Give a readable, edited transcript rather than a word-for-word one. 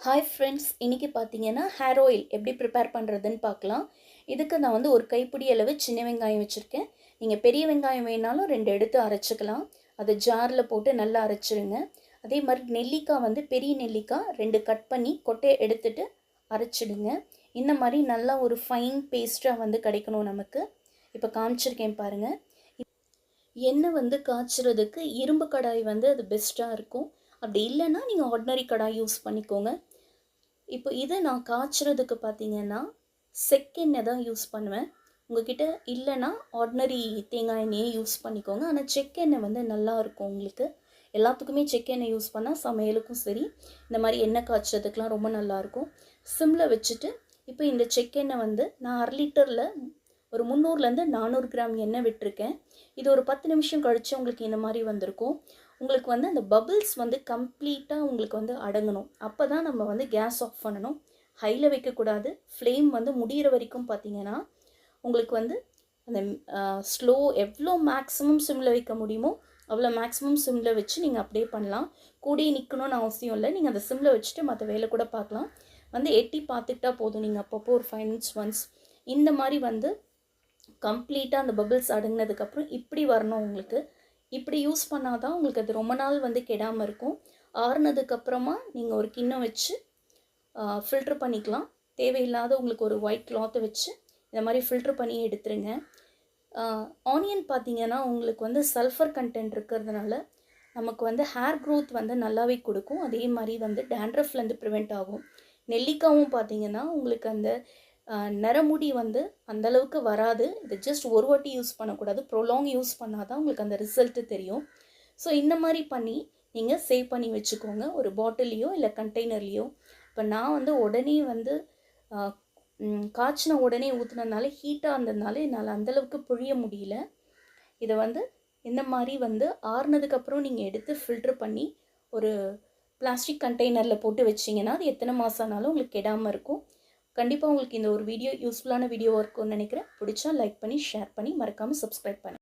Hi friends, இன்றைக்கி பார்த்தீங்கன்னா hair oil எப்படி ப்ரிப்பேர் பண்ணுறதுன்னு பார்க்கலாம். இதுக்கு நான் வந்து ஒரு கைப்பிடி அளவு சின்ன வெங்காயம் வச்சுருக்கேன். நீங்கள் பெரிய வெங்காயம் வேணாலும் 2 எடுத்து அரைச்சிக்கலாம். அதை ஜாரில் போட்டு நல்லா அரைச்சிருங்க. அதே மாதிரி நெல்லிக்காய் வந்து பெரிய நெல்லிக்காய் 2 கட் பண்ணி கொட்டையை எடுத்துட்டு அரைச்சிடுங்க. இந்த மாதிரி நல்லா ஒரு ஃபைன் பேஸ்ட்டாக வந்து கிடைக்கணும் நமக்கு. இப்போ காமிச்சிருக்கேன் பாருங்கள். எண்ணெய் வந்து காய்ச்சறதுக்கு இரும்பு கடாய் வந்து அது பெஸ்ட்டாக இருக்கும். அப்படி இல்லைன்னா நீங்கள் ஆர்டினரி கடாய் யூஸ் பண்ணிக்கோங்க. இப்போ இதை நான் காய்ச்சறதுக்கு பார்த்தீங்கன்னா செக்கெண்ணெய் தான் யூஸ் பண்ணுவேன். உங்ககிட்ட இல்லைன்னா ஆர்டினரி தேங்காய் எண்ணெயே யூஸ் பண்ணிக்கோங்க. ஆனால் செக்கெண்ணெய் வந்து நல்லா இருக்கும் உங்களுக்கு. எல்லாத்துக்குமே செக்கெண்ணெய் யூஸ் பண்ணால் சமையலுக்கும் சரி, இந்த மாதிரி எண்ணெய் காய்ச்சறதுக்கெலாம் ரொம்ப நல்லாயிருக்கும். சிம்மில் வச்சுட்டு இப்போ இந்த செக்கெண்ணெய் வந்து நான் 1/2 லிட்டரில் ஒரு 300லேருந்து 400 கிராம் எண்ணெய் விட்டுருக்கேன். இது ஒரு 10 நிமிஷம் கழித்து உங்களுக்கு இந்த மாதிரி வந்திருக்கும். உங்களுக்கு வந்து அந்த பபிள்ஸ் வந்து கம்ப்ளீட்டாக உங்களுக்கு வந்து அடங்கணும். அப்போ தான் நம்ம வந்து கேஸ் ஆஃப் பண்ணணும். ஹையில் வைக்கக்கூடாது. ஃப்ளேம் வந்து முடிகிற வரைக்கும் பார்த்தீங்கன்னா உங்களுக்கு வந்து அந்த ஸ்லோ எவ்வளோ மேக்ஸிமம் சிம்மில் வைக்க முடியுமோ அவ்வளோ மேக்ஸிமம் சிம்மில் வச்சு நீங்கள் அப்படியே பண்ணலாம். கூடியே நிற்கணும்னு அவசியம் இல்லை. நீங்கள் அந்த சிம்மில் வச்சுட்டு மற்ற வேலை கூட பார்க்கலாம். வந்து எட்டி பார்த்துக்கிட்டா போதும். நீங்கள் அப்பப்போ ஒரு 5 மினிட்ஸ் ஒன்ஸ் இந்த மாதிரி வந்து கம்ப்ளீட்டாக அந்த பபிள்ஸ் அடங்கினதுக்கப்புறம் இப்படி வரணும் உங்களுக்கு. இப்படி யூஸ் பண்ணால் தான் உங்களுக்கு அது ரொம்ப நாள் வந்து கெடாமல் இருக்கும். ஆறுனதுக்கப்புறமா நீங்கள் ஒரு கிண்ணம் வச்சு ஃபில்ட்ரு பண்ணிக்கலாம். தேவையில்லாத உங்களுக்கு ஒரு ஒயிட் கிளாத்தை வச்சு இந்த மாதிரி ஃபில்ட்ரு பண்ணி எடுத்துருங்க. ஆனியன் பார்த்திங்கன்னா உங்களுக்கு வந்து சல்ஃபர் கண்டென்ட் இருக்கிறதுனால நமக்கு வந்து ஹேர் க்ரோத் வந்து நல்லாவே கொடுக்கும். அதே மாதிரி வந்து டேண்ட்ரஃப்லேருந்து ப்ரிவெண்ட் ஆகும். நெல்லிக்காவும் பார்த்திங்கன்னா உங்களுக்கு அந்த நரமுடி வந்து அந்தளவுக்கு வராது. இது ஜஸ்ட் ஒரு வாட்டி யூஸ் பண்ணக்கூடாது. ப்ரொலாங் யூஸ் பண்ணால் தான் உங்களுக்கு அந்த ரிசல்ட்டு தெரியும். ஸோ இந்த மாதிரி பண்ணி நீங்கள் சேவ் பண்ணி வச்சுக்கோங்க, ஒரு பாட்டிலையோ இல்லை கண்டெய்னர்லேயோ. இப்போ நான் வந்து உடனே வந்து காய்ச்சின உடனே ஊற்றுனதுனால ஹீட்டாக இருந்ததுனால என்னால் அந்தளவுக்கு புழிய முடியல. இதை வந்து இந்த மாதிரி வந்து ஆறுனதுக்கப்புறம் நீங்கள் எடுத்து ஃபில்ட்ரு பண்ணி ஒரு பிளாஸ்டிக் கண்டெய்னரில் போட்டு வச்சிங்கன்னா அது எத்தனை மாதம் ஆனாலும் உங்களுக்கு கெடாமல் இருக்கும். கண்டிப்பாக உங்களுக்கு இந்த ஒரு வீடியோ யூஸ்ஃபுல்லான வீடியோவாக இருக்கும்னு நினைக்கிறேன். பிடிச்சா லைக் பண்ணி ஷேர் பண்ணி மறக்காமல் சப்ஸ்கிரைப் பண்ணுங்கள்.